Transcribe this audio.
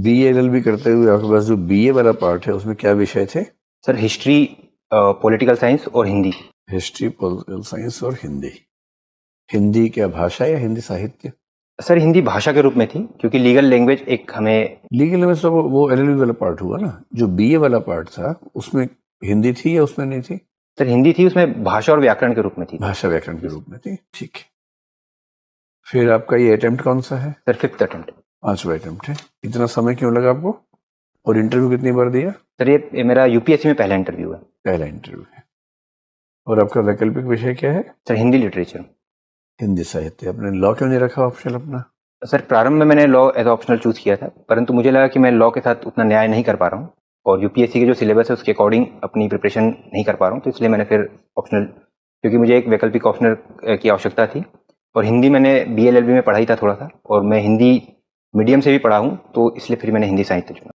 BA-LLB करते हुए आपके पास जो BA वाला पार्ट है उसमें क्या विषय थे? सर हिस्ट्री, पॉलिटिकल साइंस और हिंदी। हिस्ट्री, पॉलिटिकल साइंस और हिंदी। हिंदी क्या भाषा या हिंदी साहित्य? सर हिंदी भाषा के रूप में थी, क्योंकि लीगल लैंग्वेज एक हमें। लीगल में सब वो LLB वाला पार्ट हुआ ना, जो BA वाला पार्ट था उसमें हिंदी थी या उसमें नहीं थी? सर हिंदी थी, उसमें भाषा और व्याकरण के रूप में थी। भाषा व्याकरण के रूप में थी, ठीक है। फिर आपका ये अटेम्प्ट कौन सा है? Sir 5th attempt. 5वां अटेम्प्ट है। इतना समय क्यों लगा आपको? और इंटरव्यू कितनी बार दिया? सर ये मेरा यूपीएससी में पहला इंटरव्यू है। पहला इंटरव्यू है। और आपका वैकल्पिक विषय क्या है? Sir Hindi literature. हिंदी साहित्य। आपने लॉ क्यों नहीं रखा ऑप्शन अपना? सर प्रारंभ में मैंने लॉ एज ऑप्शनल चूज किया था, परंतु मुझे लगा कि मैं लॉ के साथ उतना न्याय नहीं कर पा रहा हूँ और यूपीएससी के जो सिलेबस है उसके अकॉर्डिंग अपनी प्रिपरेशन नहीं कर पा रहा हूँ, तो इसलिए मैंने फिर ऑप्शनल, क्योंकि मुझे एक वैकल्पिक ऑप्शनल की आवश्यकता थी। और हिंदी मैंने BA-LLB में पढ़ाई था थोड़ा सा, और मैं हिंदी मीडियम से भी पढ़ा हूँ, तो इसलिए फिर मैंने हिंदी साहित्य चुना।